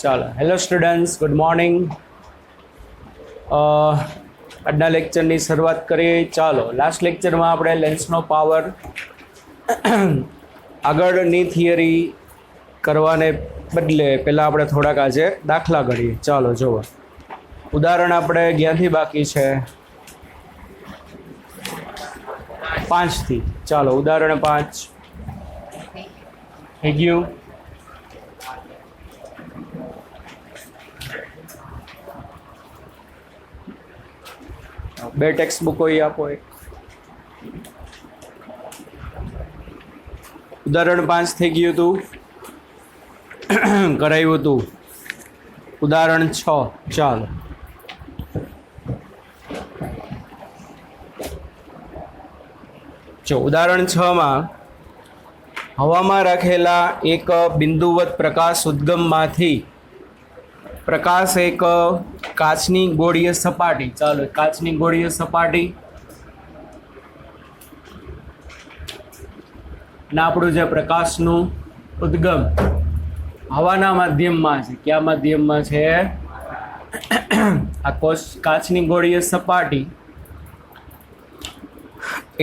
ચાલો hello students, good morning. આજના લેક્ચરની શરૂઆત કરીએ. ચાલો, લાસ્ટ લેક્ચરમાં આપણે લેન્સનો પાવર આગળની થિયરી કરવાને બદલે પહેલાં આપણે થોડાક આજે દાખલા ગણીએ. ચાલો જુઓ, ઉદાહરણ આપણે ક્યાંથી બાકી છે? 5થી. ચાલો, ઉદાહરણ 5 થઈ ગયું. બે ટેક્સ્ટ બુકો આપો. ઉદાહરણ 5 થઈ ગયું હતું, કરાવ્યું હતું. ઉદાહરણ 6. ચાલો, જો ઉદાહરણ 6માં હવામાં રાખેલા એક બિંદુવત પ્રકાશ ઉદ્ગમમાંથી પ્રકાશ એક કાચની ગોળીય સપાટી, ચાલો કાચની ગોળીય સપાટી ના આપણું જે પ્રકાશનું ઉદ્ગમ હવાના માધ્યમમાં છે. કયા માધ્યમમાં છે? આ કાચની ગોળીય સપાટી,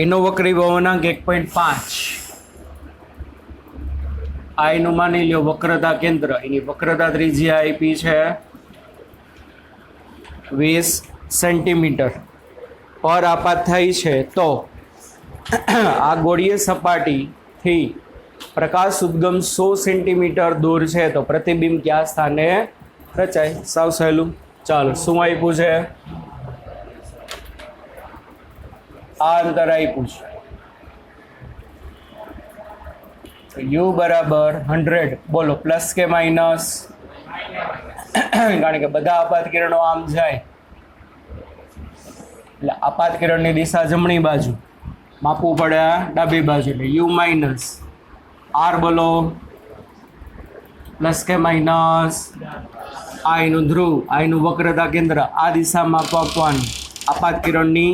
એનો વક્રી ભવનાંક 1.5. આ એનું માની લો વક્રતા કેન્દ્ર. એની વક્રતા ત્રિજ્યા આપી છે 20 સેન્ટીમીટર પર આપાત થાય છે. તો આ ગોળીય સપાટીથી પ્રકાશ ઉદ્ગમ 100 સેન્ટીમીટર દૂર છે, તો પ્રતિબિંબ કયા સ્થાને રચાય? સાવ સહેલું. ચાલો, શું આપ્યું છે? આ અંતર આપ્યું છે. યુ બરાબર 100. બોલો, પ્લસ કે માઇનસ? કારણ કે બધા આપાત કિરણો આમ જાય, એટલે આપાત કિરણની દિશા જમણી બાજુ માપવું પડે, ડાબી બાજુ. એટલે યુ માઇનસ આર. બોલો, પ્લસ કે માઇનસ? આ એનું ધ્રુવ, આ એનું વક્રતા કેન્દ્ર, આ દિશામાં આપવાનું આપાત કિરણની,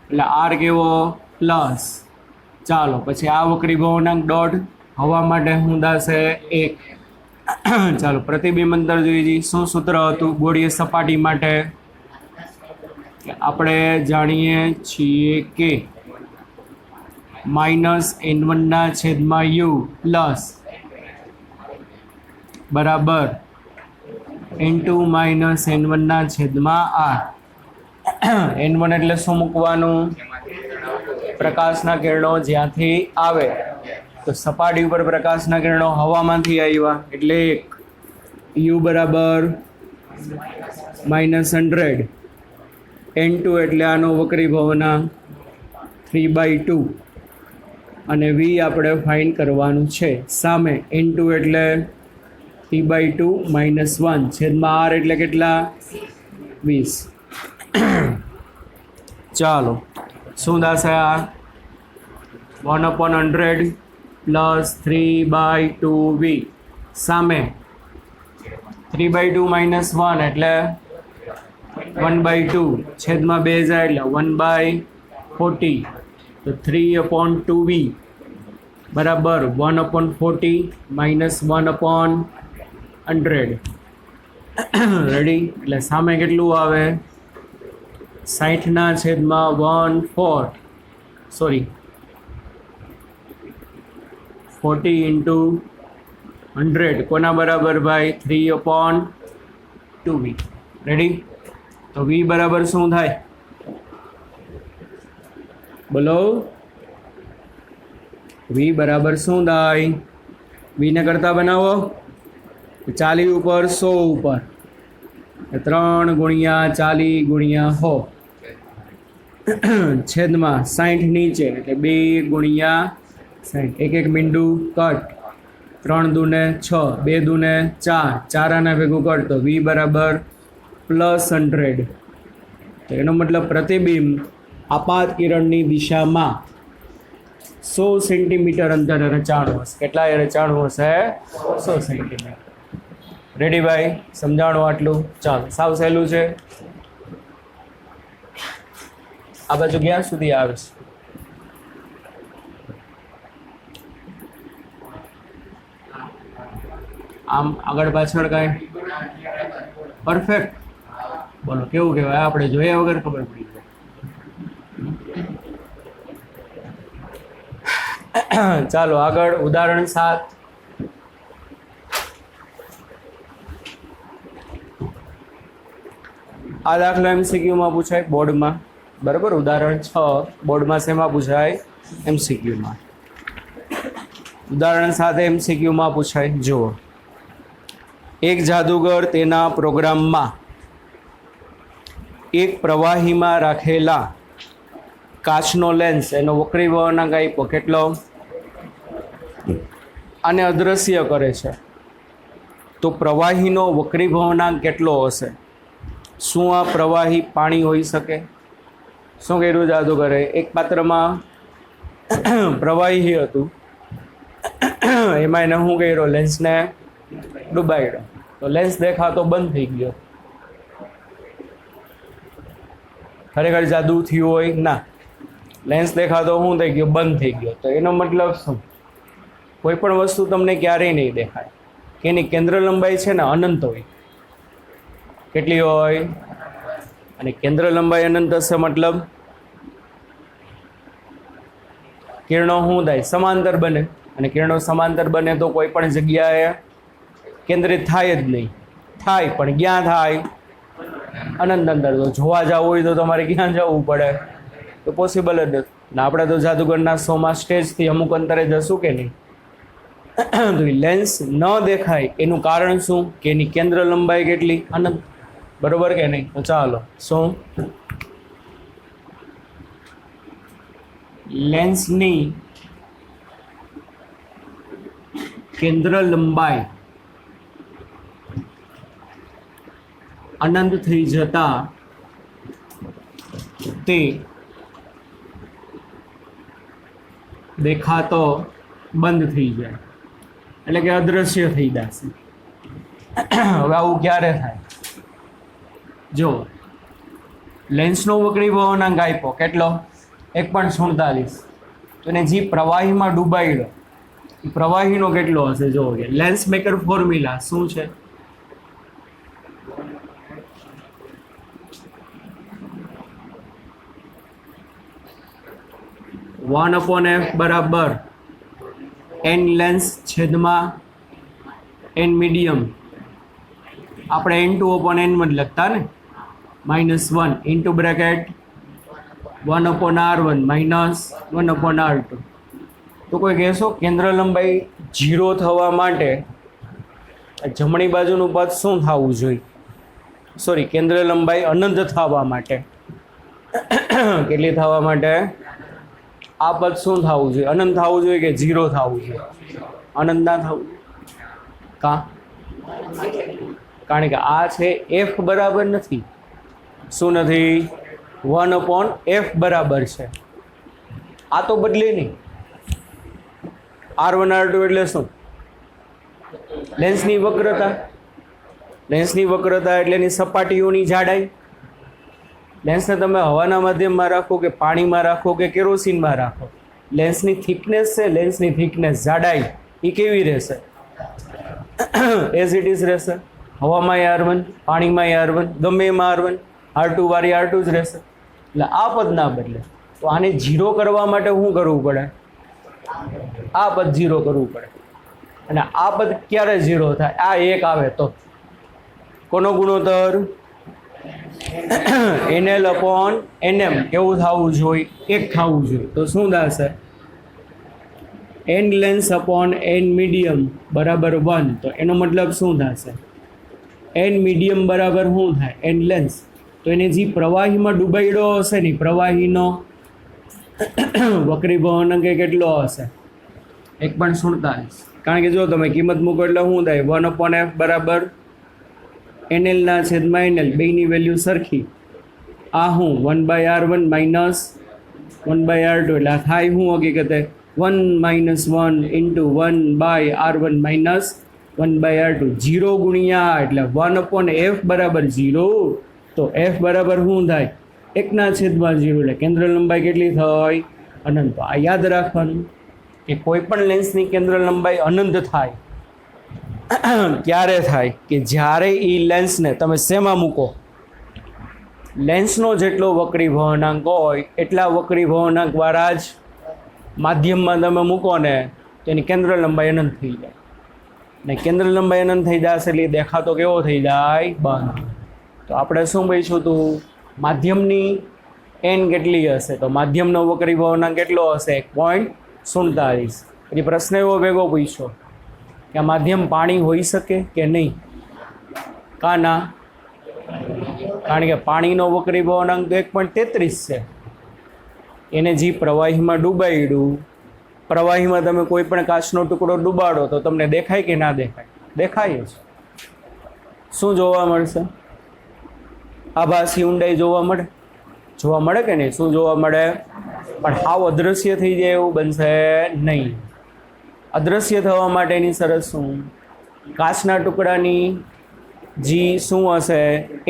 એટલે આર કેવો? પ્લસ. ચાલો, પછી આ વક્રી ભવનાંક દોઢ. હવા માટે શું દાશે? 1. ચાલો, પ્રતિબિંબ અંતર જોઈએ. શું સૂત્ર હતું ગોળીય સપાટી માટે? આપણે જાણીએ છીએ કે -n1/u પ્લસ બરાબર n2 - n1/r. n1 એટલે શું મૂકવાનું? પ્રકાશના કિરણો જ્યાંથી આવે, તો સપાટી ઉપર પ્રકાશના કિરણો હવામાંથી આવ્યા, એટલે 1. u બરાબર -100. n2 એટલે આનો વક્રી ભવનાંક 3/2. અને v આપણે ફાઇન કરવાનું છે. સામે n2 એટલે 3/2 - 1 છેદમાં r એટલે કેટલા? 20. ચાલો, શું થશે? આ 1/100 પ્લસ 3/2v. સામે 3/2 - 1 એટલે 1/2 છેદમાં 2 જાય એટલે 1/40. તો 3/2v બરાબર 1/40 - 1/100. રેડી? એટલે સામે કેટલું આવે? 60/1/4. સોરી, 40 × 100 કોના બરાબર ભાઈ? 3/2v. રેડી? તો v બરાબર શું થાય? બોલો, v બરાબર શું થાય? v ને કરતા બનાવો. 40 ઉપર 100 ઉપર 3 × 40 × 100 છેદમાં 60 નીચે, એટલે 2 × 60. એક બિંદુ કટ. 3 દૂને 6, 2 દૂને 4, 4 આના ભેગું કટ, તો v બરાબર +100. તો એનો મતલબ પ્રતિબિંબ આપાત કિરણની દિશામાં 100 સેન્ટીમીટર અંતરે રચાણું હશે. કેટલા રચાણું હશે? 100 સેન્ટીમીટર. રેડી ભાઈ? સમજાણું આટલું? ચાલો, સાવ સહેલું છે. આ બાજુ ક્યાં સુધી આવે છે? આમ આગળ પાછળ કાંઈ પરફેક્ટ. બોલો કેવું કહેવાય? આપણે જોયા વગર ખબર પડી જાય. ચાલો આગળ ઉદાહરણ 7. આ દાખલો એમસીક્યુમાં પૂછાય બોર્ડમાં, બરાબર. ઉદાહરણ 6 બોર્ડમાં શેમાં પૂછાય? એમસીક્યુમાં. ઉદાહરણ 7 એમસીક્યુમાં પૂછાય. જુઓ, એક જાદુગર તેના પ્રોગ્રામમાં એક પ્રવાહીમાં રાખેલા કાચનો લેન્સ, એનો વક્રી વળાંક આપ્યો કેટલો, આને અદૃશ્ય કરે છે. તો પ્રવાહીનો વક્રી વળાંક કેટલો હશે? શું આ પ્રવાહી પાણી હોઈ શકે? શું કર્યું જાદુગરે? એક પાત્રમાં પ્રવાહી હતું, એમાં એને શું કર્યો? લેન્સને ડૂબાડ્યો. તો લેન્સ દેખાતો બંધ થઈ ગયો. ખરેખર જાદુ થયું હોય? ના. લેન્સ દેખાતો શું થઈ ગયો? બંધ થઈ ગયો. તો એનો મતલબ શું? કોઈ પણ વસ્તુ તમને ક્યારેય નહીં દેખાય કે એની કેન્દ્ર લંબાઈ છે ને અનંત હોય. કેટલી હોય? અને કેન્દ્ર લંબાઈ અનંત હશે મતલબ કિરણો શું થાય? સમાંતર બને. અને કિરણો સમાંતર બને તો કોઈ પણ જગ્યાએ કેન્દ્રિત થાય જ નહીં. થાય પણ ક્યાં થાય? અનંત અંદર. તો જોવા જવું હોય તો તમારે ક્યાં જવું પડે? તો પોસિબલ જ નથી. ને આપણે તો જાદુગરના શોમાં સ્ટેજથી અમુક અંતરે જશું કે નહીં? તો લેન્સ ન દેખાય એનું કારણ શું? કે એની કેન્દ્ર લંબાઈ કેટલી? અનંત. બરોબર કે નહીં? તો ચાલો, શું લેન્સની કેન્દ્ર લંબાઈ અનંત થઈ જતા તે દેખાતો બંધ થઈ જાય, એટલે કે અદૃશ્ય થઈ જશે. હવે આવું ક્યારે થાય? જો લેન્સનો વક્રી વળાંક આપ્યો કેટલો? 1.47. તો એને જે પ્રવાહીમાં ડૂબાડ્યો એ પ્રવાહીનો કેટલો હશે? જો લેન્સ મેકર ફોર્મ્યુલા શું છે? (1/f બરાબર n લેન્સ છેદમાં n મીડિયમ. આપણે n2/n1 લખતા ને, -1 ઇન્ટુ બ્રેકેટ 1/r1 -1/r2. તો કોઈ કહેશો કેન્દ્ર લંબાઈ 0 થવા માટે જમણી બાજુનું પદ શું થવું જોઈએ? સોરી, કેન્દ્ર લંબાઈ અનંત થવા માટે કેટલી થવા માટે? આ પદ શું થવું જોઈએ? અનંત થવું જોઈએ કે 0 થવું જોઈએ? અનંત ના થવું. કારણ કે આ છે f બરાબર નથી. શું નથી? 1/f બરાબર છે. આ તો બદલે નહીં. r1 r2 એટલે શું? લેન્સની વક્રતા. લેન્સની વક્રતા એટલે એની સપાટીઓની જાડાઈ. લેન્સને તમે હવાના માધ્યમમાં રાખો કે પાણીમાં રાખો કે કેરોસીનમાં રાખો, લેન્સની થિકનેસ છે, લેન્સની થિકનેસ જાડાઈ એ કેવી રહેશે? એઝ ઇટ ઇઝ રહેશે. હવામાં r1, પાણીમાં r1, ગમે એમાં r1, r2 વાળી r2 જ રહેશે. એટલે આ પદ ના બદલે. તો આને 0 કરવા માટે શું કરવું પડે? આ પદ 0 કરવું પડે. અને આ પદ ક્યારે 0 થાય? આ 1 આવે તો. કોનો ગુણોત્તર? NL/NM કેવું થવું જોઈએ? 1 થવું જોઈએ. તો શું થશે? n lens upon n medium બરાબર 1. તો એનો મતલબ શું થશે? n મીડિયમ બરાબર શું થાય? n lens. તો એને જે પ્રવાહીમાં ડૂબાડ્યો હશે ને, પ્રવાહીનો વક્રી વળાંક કેટલો હશે? 1.47. કારણ કે જો તમે કિંમત મૂકો એટલે શું થાય? 1/f બરાબર NL ના છેદમાં NL, બેની વેલ્યુ સરખી. આ શું? 1/r1 -1/r2. એટલે આ થાય શું હકીકતે? 1 - 1 ઇન્ટુ 1/r1 -1/r2. 0 ગુણ્યા એટલે 1/f બરાબર 0. તો f બરાબર શું થાય? 1/0. એટલે કેન્દ્ર લંબાઈ કેટલી થાય? અનંત. આ યાદ રાખવાનું કે કોઈ પણ લેન્સની કેન્દ્ર લંબાઈ અનંત થાય ક્યારે થાય કે જ્યારે એ લેન્સને તમે શેમાં મૂકો, લેન્સનો જેટલો વક્રી વહનાંક હોય એટલા વક્રી વહનાંક વાળા જ માધ્યમમાં તમે મૂકો ને તો એની કેન્દ્ર લંબાઈ અનંત થઈ જાય, ને કેન્દ્ર લંબાઈ અનંત થઈ જશે એટલે દેખાતો કેવો થઈ જાય? બંધ. તો આપણે શું પૂછ્યું હતું? માધ્યમની એન કેટલી હશે? તો માધ્યમનો વક્રી વહનાંક કેટલો હશે? 1.47. પછી પ્રશ્ન એવો ભેગો પૂછ્યો કે આ માધ્યમ પાણી હોઈ શકે કે નહીં? કાં ના? કારણ કે પાણીનો વક્રી વહનાંક તો 1.33 છે. એને જે પ્રવાહીમાં ડૂબાડ્યું, પ્રવાહીમાં તમે કોઈ પણ કાચનો ટુકડો ડૂબાડો તો તમને દેખાય કે ના દેખાય? દેખાય જ. શું જોવા મળશે? આભાસી ઊંડાઈ જોવા મળે? જોવા મળે કે નહીં? શું જોવા મળે? પણ હાવ અદૃશ્ય થઈ જાય એવું બનશે નહીં. અદૃશ્ય થવા માટેની શરત શું? કાચના ટુકડાની જી શું હશે?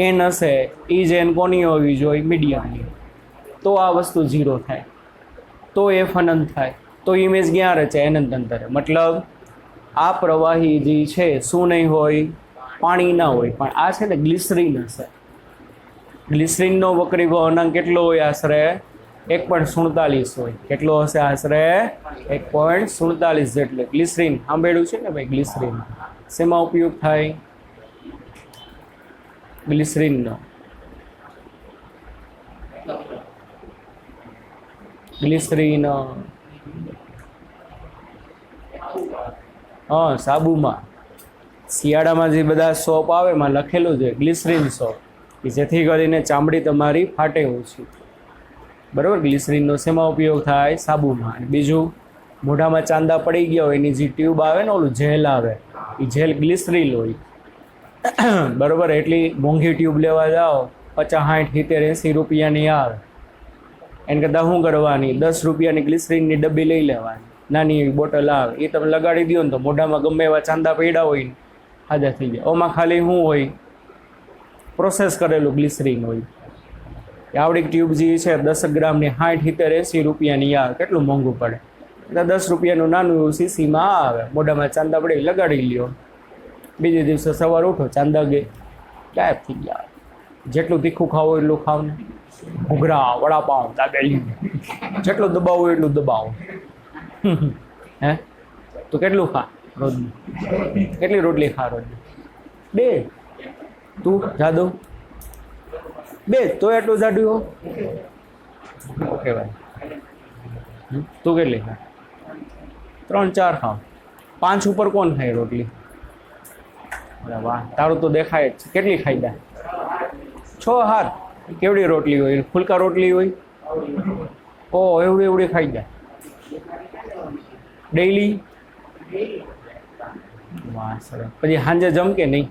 એન હશે. એ જ એન કોની હોવી જોઈએ? મીડિયમની. તો આ વસ્તુ 0 થાય, તો એફ અનંત થાય, તો ઇમેજ ક્યાં રચે? અનંત અંતરે. મતલબ આ પ્રવાહી જે છે શું નહીં હોય? પાણી ના હોય, પણ આ છે ને ગ્લિસરીન હશે. ગ્લિસરીનનો વક્રી વહનાંક કેટલો હોય? આશરે 1.47 હોય. કેટલો હશે? આશરે 1.47 જેટલો. ગ્લિસરીન સાંભળ્યું છે ને ભાઈ? ગ્લિસરીન શેમાં ઉપયોગ થાય? ગ્લિસરીનનો ગ્લિસરીન હા સાબુમાં. શિયાળામાં જે બધા સોપ આવે એમાં લખેલું છે ગ્લિસરીન સોપ, કે જેથી કરીને ચામડી તમારી ફાટે ઓછી. બરાબર? ગ્લિસરીનનો શેમાં ઉપયોગ થાય? સાબુમાં. અને બીજું, મોઢામાં ચાંદા પડી ગયા હોય એની જે ટ્યુબ આવે ને, ઓલું જેલ આવે, એ જેલ ગ્લિસરીન હોય. બરાબર? એટલી મોંઘી ટ્યુબ લેવા જાઓ 50, 60, 70, 80 રૂપિયાની આવે. એને કરતાં શું કરવાની? 10 રૂપિયાની ગ્લિસરીનની ડબ્બી લઈ લેવાની, નાની એવી બોટલ આવે, એ તમે લગાડી દો ને તો મોઢામાં ગમે એવા ચાંદા પડ્યા હોય ને હાજર થઈ જાય. ઓમાં ખાલી શું હોય? પ્રોસેસ કરેલું ગ્લિસરીન હોય. આવડી ટ્યુબ જે છે 10 ગ્રામની 60, 70, 80 રૂપિયાની આવે. કેટલું મોંઘું પડે? એટલે 10 રૂપિયાનું નાનું એવું સીસીમાં આવે, મોઢામાં ચાંદા પડે લગાડી લ્યો. બીજે દિવસે સવાર ઉઠો, ચાંદા ગાયબ થઈ ગયા. જેટલું તીખું ખાવું એટલું ખાવ ને. ઘૂઘરા, વડાપાઉં, દાબેલી, જેટલું દબાવું એટલું દબાવો. હે તો કેટલું ખા રોજનું? કેટલી રોટલી ખા રોજની? 2. તું જાદુ 2 તો એટલું જાડું હો. ઓકે ભાઈ, તું કેટલી ખા? 3, 4 ખાવ. 5 ઉપર કોણ ખાય રોટલી? અરે વાહ, તારું તો દેખાય જ. કેટલી ખાઈ દે? 6, 7. કેવડી રોટલી હોય? ફુલકા રોટલી હોય. ઓ એવડી એવડી ખાઈ જાય ડેઈલી? વાહ સરસ. પછી સાંજે જમ કે નહીં?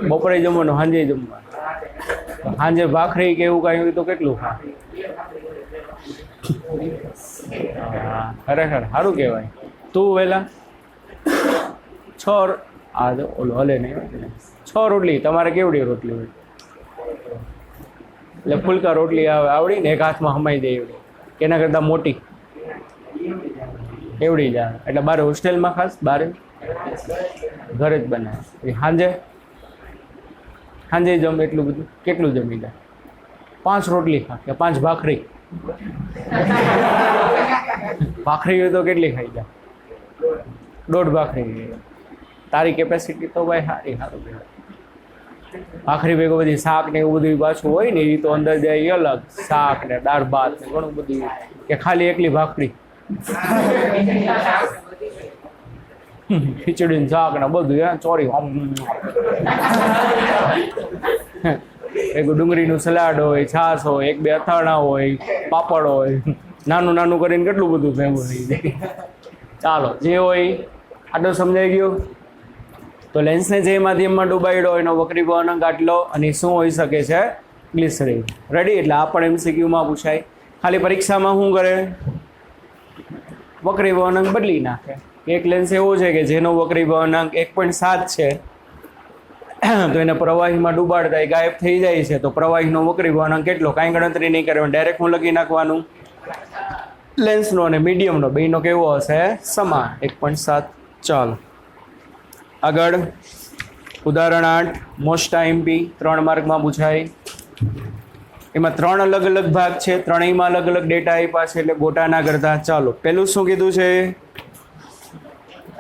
બપોરે જમવાનું, સાંજે જમવાનું. સાંજે ભાખરી કે એવું કાંઈ હોય તો કેટલું ખા? ખરેખર સારું કહેવાય. તું વહેલા 6 ઓલો હલે નહીં 6 રોટલી. તમારે કેવડી રોટલી હોય? એટલે ફુલકા રોટલી આવે આવડી ને, એક હાથમાં હમાઈ દે એવડી, એના કરતાં મોટી એવડી જ આવે. એટલે બારે હોસ્ટેલમાં ખાસ? બારે ઘરે જ બનાવે. પછી સાંજે જમ એટલું બધું? કેટલું જમી લે? 5 રોટલી ખા કે 5 ભાખરી? ભાખરી હોય તો કેટલી ખાઈ જાય? 1.5 ભાખરી. તારી કેપેસિટી તો ભાઈ સારી. સારું કહેવાય. ભાખરી ભેગું બધી શાક ને એવું બધું પાછું હોય ને, એ તો અંદર જાય અલગ. શાક ને દાળ ભાત ને ઘણું બધું, કે ખાલી એકલી ભાખરી? ખીચડી ને શાક ને બધું ચોરી. એક ડુંગળીનું સલાડ હોય, છાશ હોય, 1-2 અથાણા હોય, પાપડ હોય, નાનું નાનું કરીને કેટલું બધું ભેગું થઈ જાય. ચાલો, જે હોય આટલું સમજાઈ ગયું. તો લેન્સને જે માધ્યમમાં ડૂબાડ્યો એનો વક્રી વહનાંક આટલો, અને શું હોઈ શકે છે? ગ્લિસરીન. રેડી? એટલે આ પણ MCQમાં પૂછાય. ખાલી પરીક્ષામાં શું કરે? વક્રી વહનાંક બદલી નાખે. એક લેન્સ એવો છે કે જેનો વક્રી વહનાંક 1.7 છે, તો એને પ્રવાહીમાં ડૂબાડતા એ ગાયબ થઈ જાય છે. તો પ્રવાહીનો વક્રી વહનાંક કેટલો? કાંઈ ગણતરી નહીં કરવાની, ડાયરેક્ટ હું લખી નાખવાનું. લેન્સનો અને મીડિયમનો બેયનો કેવો હશે? સમાન 1.7. ચાલો. આગળ ઉદાહરણ 8 મોસ્ટ આઈએમપી 3 માર્કમાં પૂછાય. એમાં 3 અલગ અલગ ભાગ છે, ત્રણેયમાં અલગ અલગ ડેટા આપ્યા છે એટલે ગોટા ના કરતા. ચાલો પેલું શું કીધું છે,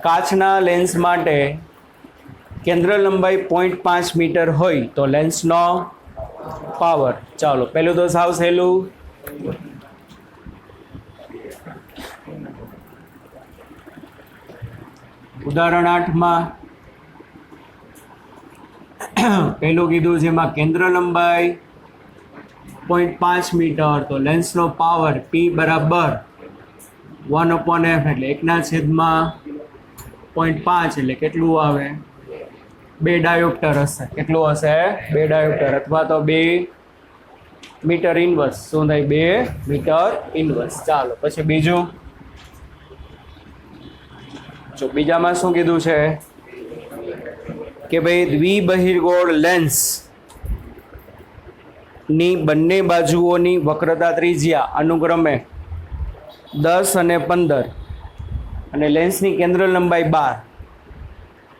કાચના લેન્સ માટે કેન્દ્ર લંબાઈ 0.5 મીટર હોય તો લેન્સનો પાવર. ચાલો પેલું તો સાવ સહેલું. ઉદાહરણ 8માં પેલું કીધું છે, એમાં કેન્દ્ર લંબાઈ 0.5 મીટર તો લેન્સનો પાવર P બરાબર 1/f એટલે 1/0.5 એટલે કેટલું આવે, 2 ડાયોપ્ટર હશે. કેટલું હશે, 2 ડાયોપ્ટર અથવા તો 2 મીટર ઇન્વર્સ. શું થાય, 2 મીટર ઇન્વર્સ. ચાલો પછી બીજું, જો બીજામાં શું કીધું છે કે ભાઈ દ્વિબહિર્ગોળ લેન્સ ની બંને બાજુઓની વક્રતા ત્રિજ્યા અનુક્રમે 10 અને 15 અને લેન્સની કેન્દ્ર લંબાઈ 12.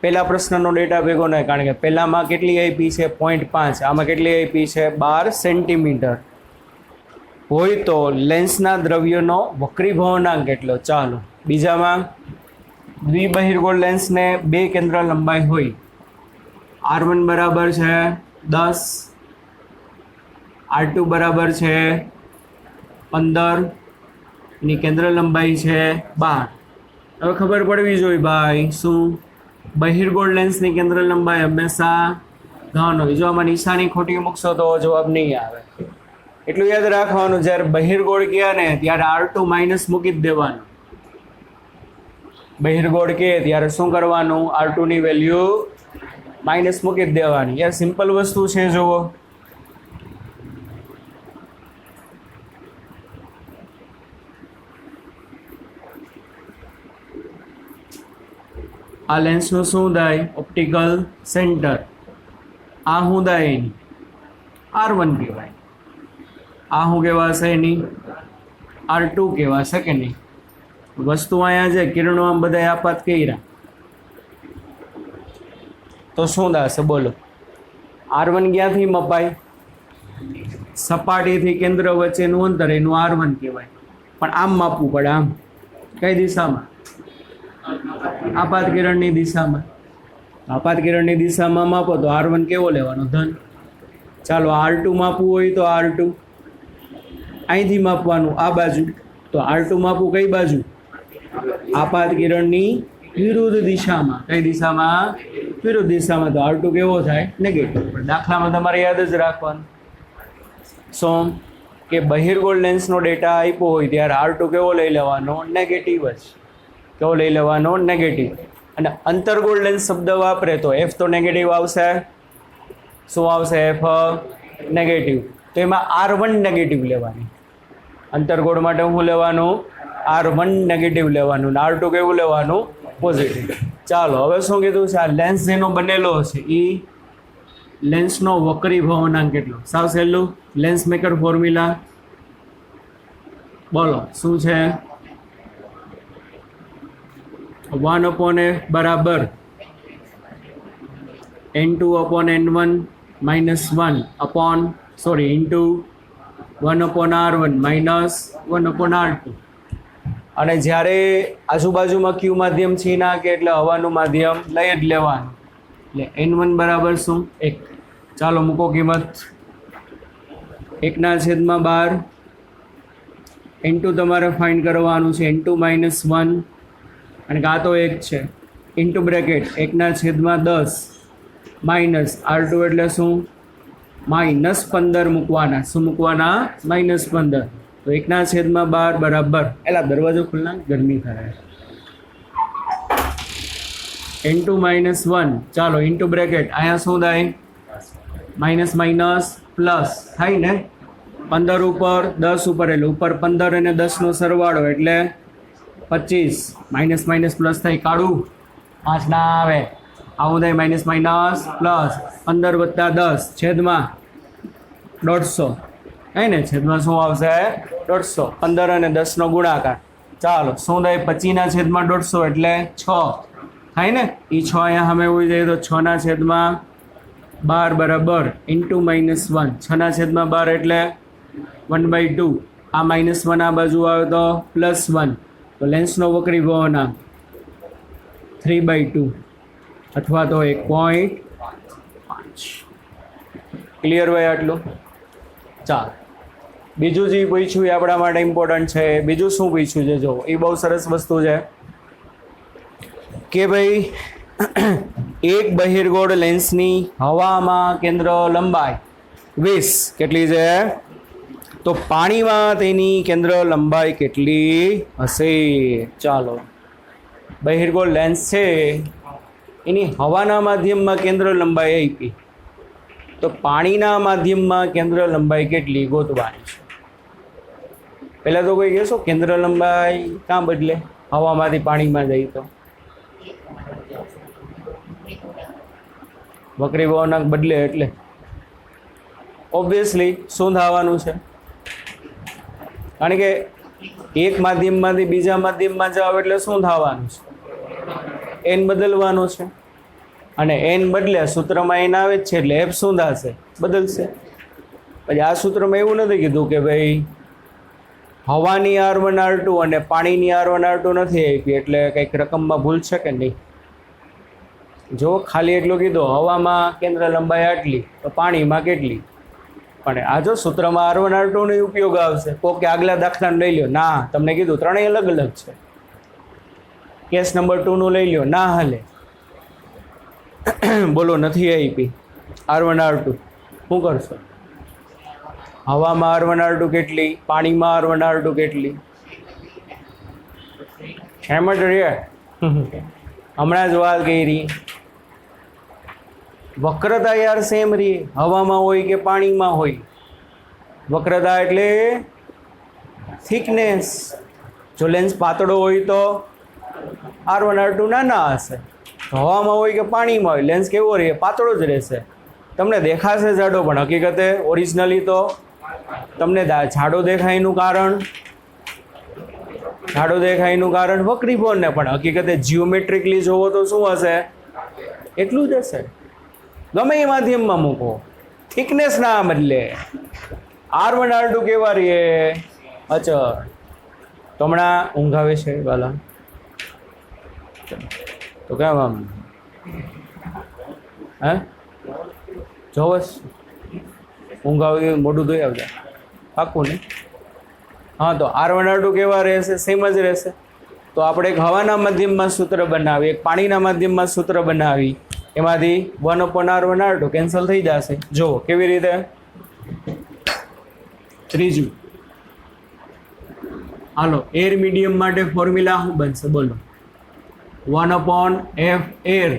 પહેલા પ્રશ્નનો ડેટા ભેગો નહીં, કારણ કે પહેલામાં કેટલી આપી છે 0.5, આમાં કેટલી આપી છે 12 સેન્ટીમીટર હોય તો લેન્સના દ્રવ્યનો વક્રીભવનાંક કેટલો. ચાલો બીજામાં દ્વિબહિર્ગોળ લેન્સને 2 કેન્દ્ર લંબાઈ હોય, R1 બરાબર છે 10, R2 બરાબર છે 15, એની કેન્દ્ર લંબાઈ છે 12. હવે ખબર પડવી જોઈએ ભાઈ, શું બહિર્ગોળ લેન્સની કેન્દ્ર લંબાઈ હંમેશા ધન હોય. જો આમાં નિશાની ખોટી મૂકશો તો જવાબ નહીં આવે. એટલું યાદ રાખવાનું, જ્યારે બહિર્ગોળ કહે ને ત્યારે R2 માઇનસ મૂકી જ દેવાનું. બહિર્ગોળ કહે ત્યારે શું કરવાનું, R2 ની વેલ્યુ માઇનસ મૂકી જ દેવાની. યાર સિમ્પલ વસ્તુ છે. જુઓ આ લેન્સનું શું થાય, ઓપ્ટિકલ સેન્ટર. આ શું થાય, એની R1 કહેવાય. આ શું કહેવાશે, એની R2 કહેવાશે કે નહીં. વસ્તુ અહીંયા છે, કિરણો આમ બધા આપાત કર્યા તો શું થશે બોલો. R1 ક્યાંથી મપાય, સપાટીથી કેન્દ્ર વચ્ચેનું અંતર, એનું R1 કહેવાય. પણ આમ માપવું પડે, આમ કઈ દિશામાં, આપાત કિરણની દિશામાં. આપાત કિરણની દિશામાં માપો તો R1 કેવો લેવાનો, ધન. ચાલો R2 માપવું હોય તો R2 અહીંથી માપવાનું, આ બાજુ. તો R2 માપવું કઈ બાજુ, આપાત કિરણની વિરુદ્ધ દિશામાં. કઈ દિશામાં, વિરુદ્ધ દિશામાં. તો R2 કેવો થાય, નેગેટિવ. દાખલામાં તમારે યાદ જ રાખવાનું શું કે બહિર્ગોળ લેન્સનો ડેટા આપ્યો હોય ત્યારે R2 કેવો લઈ લેવાનો, નેગેટિવ જ. કેવો લઈ લેવાનો, નેગેટિવ. અને અંતર્ગોળ લેન્સ શબ્દ વાપરે તો F તો નેગેટિવ આવશે. શું આવશે, F નેગેટિવ. તો એમાં R1 નેગેટિવ લેવાની. અંતર્ગોળ માટે શું લેવાનું, R1 નેગેટિવ લેવાનું. R2 કેવું લેવાનું, પોઝિટિવ. ચાલો હવે શું કીધું છે, આ લેન્સ જેનો બનેલો છે એ લેન્સનો વક્રીભવનાંક કેટલો. સાવ સહેલું, લેન્સ મેકર ફોર્મ્યુલા બોલો શું છે, 1/f બરાબર n2/n1 -1 upon into 1/r1 -1/r2. અને જ્યારે આજુબાજુમાં ક્યુ માધ્યમ છે ના કે એટલે હવાનું માધ્યમ લઈ જ લેવાનું. એટલે n1 બરાબર શું, 1. ચાલો મૂકો કિંમત, 1/12. n2 તમારે ફાઇન્ડ કરવાનું છે, n2 -1, અને આ તો 1 છે, ઇન્ટુ બ્રેકેટ 1/10 માઇનસ R2 એટલે શું, -15 મૂકવાના. શું મૂકવાના, -15. તો 1/12 બરાબર, એલા દરવાજો ખુલ્લા, ગરમી થાય. n2 -1, ચાલો ઇન્ટુ બ્રેકેટ, અહીંયા શું થાય, માઇનસ માઇનસ પ્લસ થાય ને, 15 ઉપર 10 ઉપર એટલે ઉપર 15 અને 10નો સરવાળો એટલે 25. માઇનસ માઇનસ પ્લસ થાય, કાઢું 5 ના આવે, આવું થાય માઇનસ માઇનસ પ્લસ 15 + 10 છેદમાં 150 હે ને, છેદમાં શું આવશે 150. 15 અને 10નો ગુણાકાર. ચાલો શું થાય, 25 ના છેદમાં 150 એટલે 6. થાય ને એ 6 અહીંયા સામે હોવી જોઈએ તો 6/12 બરાબર ઇન્ટુ -1 6/12 એટલે 1/2 આ -1 આ બાજુ આવે તો +1 તો લેન્સનો વક્રી ભવનાંક 3/2 અથવા તો 1.5 ક્લિયર ભાઈ આટલું ચાલ બીજું જે પૂછ્યું એ આપણા માટે ઇમ્પોર્ટન્ટ છે બીજું શું પૂછ્યું છે જો એ બહુ સરસ વસ્તુ છે કે ભાઈ એક બહિર્ગોળ લેન્સની હવામાં કેન્દ્ર લંબાઈ 20 કેટલી છે તો પાણીમાં તેની કેન્દ્ર લંબાઈ કેટલી હશે ચાલો બહિર્ગોળ લેન્સ છે એની હવાના માધ્યમમાં કેન્દ્ર લંબાઈ આપી તો પાણીના માધ્યમમાં કેન્દ્ર લંબાઈ કેટલી ગોતવાની છે પહેલાં તો કોઈ કહેશો કેન્દ્ર લંબાઈ ક્યાં બદલે હવામાંથી પાણીમાં જઈ તો વક્રી ભવનાંક બદલે એટલે ઓબ્વિયસલી શું થવાનું છે કારણ કે એક માધ્યમમાંથી બીજા માધ્યમમાં જાવ એટલે શું થવાનું છે એન બદલવાનો છે અને એન બદલે સૂત્રમાં એન આવે જ છે એટલે એફ શું થશે બદલશે પછી આ સૂત્રમાં એવું નથી કીધું કે ભાઈ હવાની R1 R2 અને પાણીની R1 R2 નથી આપી એટલે કંઈક રકમમાં ભૂલ છે કે નહીં જો ખાલી એટલું કીધું હવામાં કેન્દ્ર લંબાઈ આટલી તો પાણીમાં કેટલી પણ આ જો સૂત્રમાં R1 R2 નો ઉપયોગ આવશે કોકે આગલા દાખલાને લઈ લ્યો ના તમને કીધું ત્રણેય અલગ અલગ છે કેસ નંબર 2 નું લઈ લ્યો ના હાલે બોલો નથી આપી R1 R2 શું કરશો હવામાં R1 R2 કેટલી પાણીમાં R1 R2 કેટલી એમ જ રે હમણાં જ વાત કરી વક્રતા યાર સેમ રહી હવામાં હોય કે પાણીમાં હોય વક્રતા એટલે થિકનેસ જો લેન્સ પાતળો હોય તો R1 R2 નાના હશે હવામાં હોય કે પાણીમાં હોય લેન્સ કેવો રહે પાતળો જ રહેશે તમને દેખાશે જાડો પણ હકીકતે ઓરિજિનલી તો તમને જાડો દેખાયનું કારણ વક્રી ભવનને પણ હકીકતે જીઓમેટ્રિકલી જોવો તો શું હશે એટલું જ હશે ગમે એ માધ્યમમાં મૂકો થિકનેસ ના બદલે R1 R2 કેવા રહીએ અચળ તો હમણાં ઊંઘ આવે છે વાલા તો કેમ આમ હે જોવસ ઊંઘ આવી મોઢું ધોઈ આવજા પાક્કું ને હા તો R1 R2 કેવા રહેશે સેમ જ રહેશે તો આપણે એક હવાના માધ્યમમાં સૂત્ર બનાવી એક પાણીના માધ્યમમાં સૂત્ર બનાવી એમાંથી 1/R1 R2 કેન્સલ થઈ જશે જો કેવી રીતે ત્રીજું હાલો એર મીડિયમ માટે ફોર્મ્યુલા શું બનશે બોલો 1/F air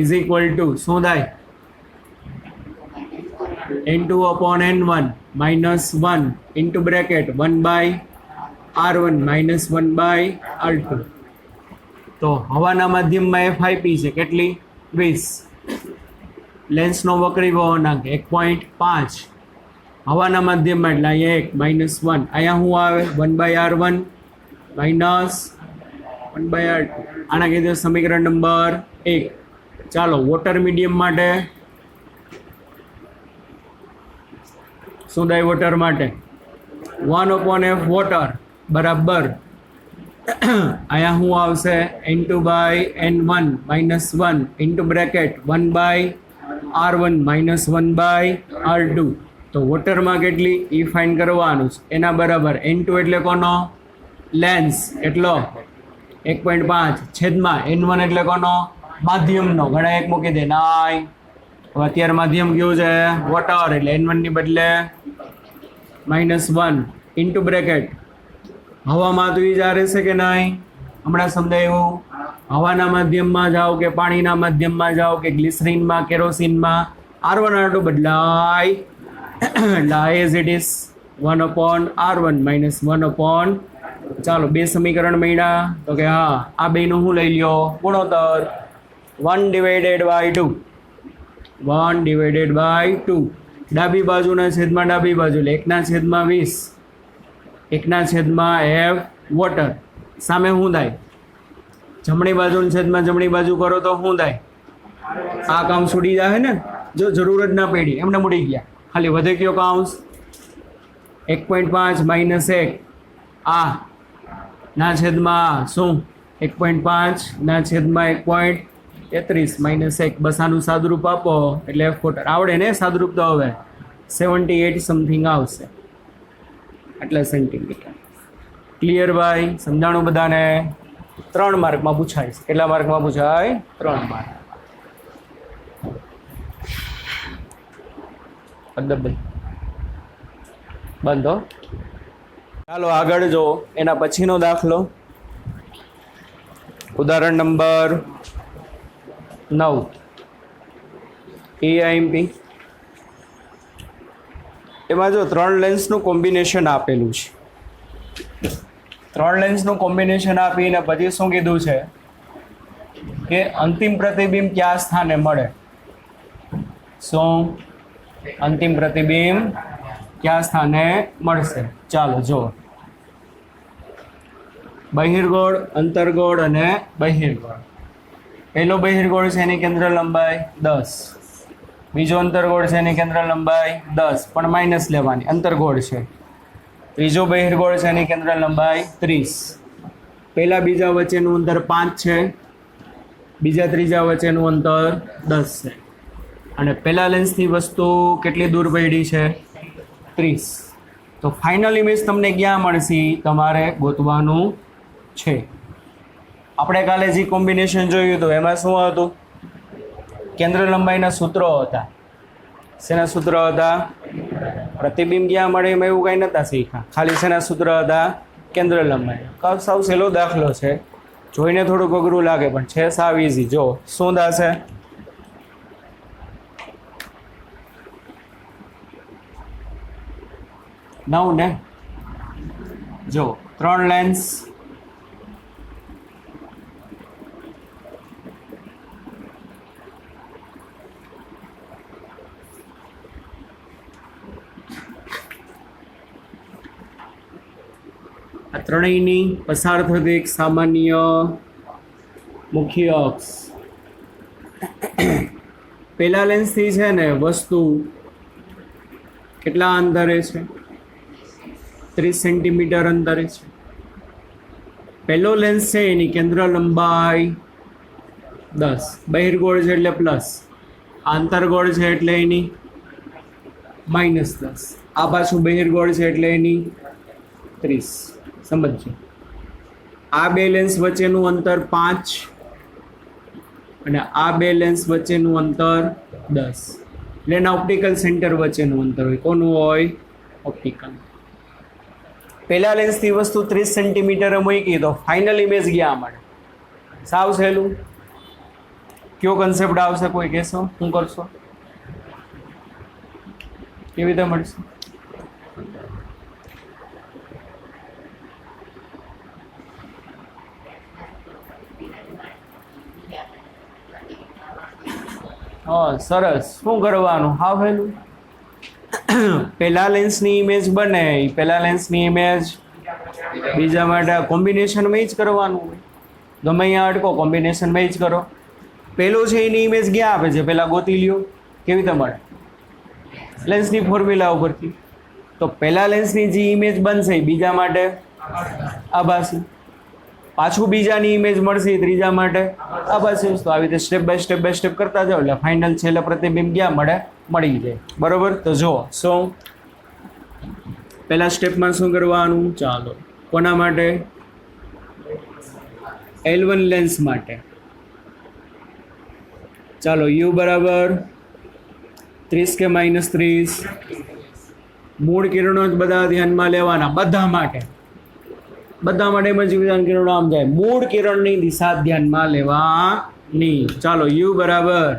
is equal to શું થાય N2/N1 minus 1 into bracket 1/R1 minus 1/R2 તો હવાના માધ્યમમાં F આપી છે કેટલી 20 લેન્સનો વક્રી ભવનાંક 1.5 હવાના માધ્યમમાં એટલે અહીંયા 1 -1 અહીંયા શું આવે 1/R1 minus 1/R2 આના કીધું સમીકરણ નંબર 1 ચાલો વોટર મીડિયમ માટે શું થાય વોટર માટે 1/F વોટર બરાબર અહીંયા શું આવશે N2/N1 minus 1 into bracket 1/R1 minus 1/R2 તો વોટરમાં કેટલી એ ફાઇન્ડ કરવાનું છે એના બરાબર N2 એટલે કોનો લેન્સ એટલો 1.5 છેદમાં N1 એટલે કોનો માધ્યમનો ઘણા એક મૂકી દે નાય હવે અત્યારે માધ્યમ કેવું છે વોટર એટલે N1 ની બદલે -1 ઇન્ટુ બ્રેકેટ હવામાં તો એ જ રહેશે કે નહીં હમણાં સમજાયું હવાના માધ્યમમાં જાઓ કે પાણીના માધ્યમમાં જાઓ કે ગ્લિસરીનમાં કેરોસીનમાં R1 R2 બદલાય એટલે as it is 1/R1 minus 1/, ચાલો બે સમીકરણ મળ્યા તો કે હા આ બેનું હું લઈ લ્યો ગુણોત્તર 1/2 1/2 ડાબી બાજુના છેદમાં ડાબી બાજુ એટલે 1/20 1/F વોટર સામે શું થાય જમણી બાજુની છેદમાં જમણી બાજુ કરો તો શું થાય? આ કાઉન્સ ઉડી જાય ને, જો જરૂર જ ના પડી એમને ઉડી ગયા, ખાલી વધે કયો કાઉન્સ? 1.5 માઇનસ 1 આ ના છેદમાં શું 1.5 ના છેદમાં 1.33 માઇનસ 1, બસ આનું સાદુરૂપ આપો એટલે F4 આવડે ને સાદુરૂપ? તો હવે 78 સમથિંગ આવશે, આટલા સેન્ટીમીટર. ક્લિયર ભાઈ? સમજાણું બધાને? 3 માર્કમાં પૂછાય. કેટલા માર્કમાં પૂછાય? 3 માર્ક. બંધો. ચાલો આગળ જો એના પછીનો દાખલો, ઉદાહરણ નંબર 9 AIMP. એમાં જો 3 લેન્સનું કોમ્બિનેશન આપેલું છે. 3 લેન્સનું કોમ્બિનેશન આપીને પછી શું કીધું છે કે અંતિમ પ્રતિબિંબ કયા સ્થાને મળે? શું અંતિમ પ્રતિબિંબ કયા સ્થાને મળશે? ચાલો જો, બહિર્ગોળ, અંતર્ગોળ અને બહિર્ગોળ. પહેલો બહિર્ગોળ છે એની કેન્દ્ર લંબાઈ 10, બીજો અંતર્ગોળ છે એની કેન્દ્ર લંબાઈ 10 પણ માઇનસ લેવાની, અંતર્ગોળ છે. ત્રીજો બહિર્ગોળ છે એની કેન્દ્ર લંબાઈ 30. પહેલા બીજા વચ્ચેનું અંતર 5 છે, બીજા ત્રીજા વચ્ચેનું અંતર 10 છે. અને પહેલા લેન્સથી વસ્તુ કેટલી દૂર પડી છે? 30. તો ફાઇનલ ઇમેજ તમને ક્યાં મળશે તમારે ગોતવાનું છે. આપણે કાલે જે કોમ્બિનેશન જોયું હતું એમાં શું હતું? કેન્દ્ર લંબાઈના સૂત્રો હતા. શેના સૂત્ર હતા? પ્રતિબિંબ ક્યાં મળે એમાં એવું કંઈ નહોતા શીખ્યા, ખાલી શેના સૂત્ર હતા? કેન્દ્ર લંબાઈ. સાવ સહેલો દાખલો છે, જોઈને થોડુંક અઘરું લાગે પણ છે સાવ ઇઝી. જો શું થશે? નવ ને? જો 3 લેન્સ, આ ત્રણેયની પસાર થતી એક સામાન્ય મુખ્ય અક્ષ. પહેલા લેન્સથી છે ને વસ્તુ કેટલા અંતરે છે? 30 સેન્ટીમીટર અંતરે છે. પહેલો લેન્સ છે એની કેન્દ્ર લંબાઈ 10, બહિર્ગોળ છે એટલે પ્લસ, આંતરગોળ છે એટલે એની -10, આ પાછું બહિર્ગોળ છે એટલે એની 30. સમજજો, આ બે લેન્સ વચ્ચેનું અંતર 5 અને આ બે લેન્સ વચ્ચેનું અંતર 10, એટલે એના ઓપ્ટિકલ સેન્ટર વચ્ચેનું અંતર હોય. કોનું હોય? ઓપ્ટિકલ. પહેલા લેન્સથી વસ્તુ 30 સેન્ટીમીટર મૂકી તો ફાઇનલ ઇમેજ ક્યાં મળે? સાવ સહેલું. કયો કન્સેપ્ટ આવશે? કોઈ કહેશો? શું કરશો? કેવી રીતે મળશે? હા સરસ. શું કરવાનું? હા વહેલું. પહેલા લેન્સની ઇમેજ બને, પહેલા લેન્સની ઇમેજ બીજા માટે કોમ્બિનેશનમાં જ કરવાનું હોય. ગમે અહીંયા અટકો, કોમ્બિનેશનમાં જ કરો. પહેલો છે એની ઇમેજ ક્યાં આપે છે? પહેલાં ગોતી લ્યો. કેવી રીતે મળે? લેન્સની ફોર્મ્યુલા ઉપરથી. તો પહેલા લેન્સની જે ઇમેજ બનશે બીજા માટે આભાસી, પાછું બીજાની ઇમેજ મળશે ત્રીજા માટે આભાસી. તો આવી રીતે સ્ટેપ બાય સ્ટેપ કરતા જાઓ એટલે ફાઇનલ છેલ્લે પ્રતિબિંબ ક્યાં મળે? મળી જાય. બરોબર. તો જો શું પહેલા સ્ટેપમાં શું કરવાનું? ચાલો, કોના માટે? L1 લેન્સ માટે. ચાલો U બરાબર 30 કે -30, મૂળ કિરણો જ બધા ધ્યાનમાં લેવાના, બધા માટે એમ જ કિરણો આમ જાય, મૂળ કિરણની દિશા ધ્યાનમાં લેવાની. ચાલો U બરાબર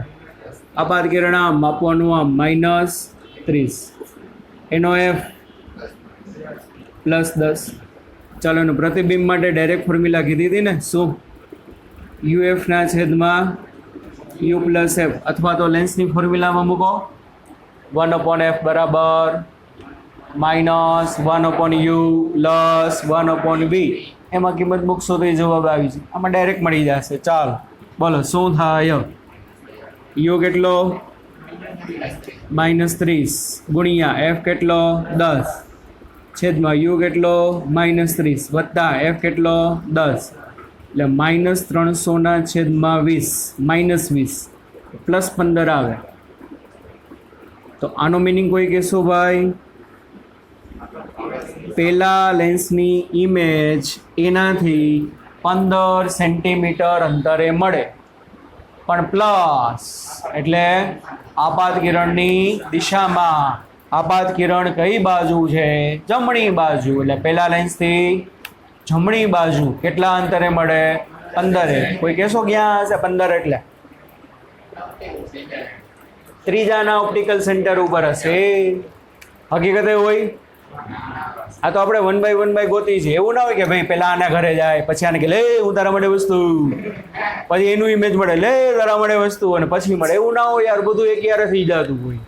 આપાત કિરણ આમ માપવાનું આમ -30, એનો F +10. ચાલો એનું પ્રતિબિંબ માટે ડાયરેક્ટ ફોર્મ્યુલા કીધી હતી ને, શું? UF ના છેદમાં U + F, અથવા તો લેન્સની ફોર્મ્યુલામાં મૂકો 1/F બરાબર -1/U + 1/V. એમાં કિંમત મૂકશો તો એ જવાબ આવી જાય, આમાં ડાયરેક્ટ મળી જશે. ચાલો બોલો શું થાય? યુ કેટલો? -30 ગુણ્યા એફ કેટલો? 10 છેદમાં યુ કેટલો? -30 વત્તા એફ કેટલો? 10 એટલે -300/20 +15 આવે. તો આનો મિનિંગ કોઈ કહેશો ભાઈ? પેલા લેન્સની ઇમેજ એનાથી 15 સેન્ટીમીટર અંતરે મળે, પણ પ્લસ એટલે આપાત કિરણની દિશામાં. આપાત કિરણ કઈ બાજુ છે? જમણી બાજુ. એટલે પેલા લેન્સથી જમણી બાજુ કેટલા અંતરે મળે? 15. કોઈ કહેશો ક્યાં હશે 15? એટલે ત્રીજાના ઓપ્ટિકલ સેન્ટર ઉપર હશે. હકીકતે હોય આ તો આપણે 1 બાય 1 ગોતી છે. એવું ના હોય કે ભાઈ પહેલા આના ઘરે જાય, પછી આને કે લે હું તારા માટે વસ્તુ, પછી એનું ઇમેજ મળે લે તારા માટે વસ્તુ, અને પછી મળે. એવું ના હોય યાર, બધું એક યારે થઈ જતું હોય.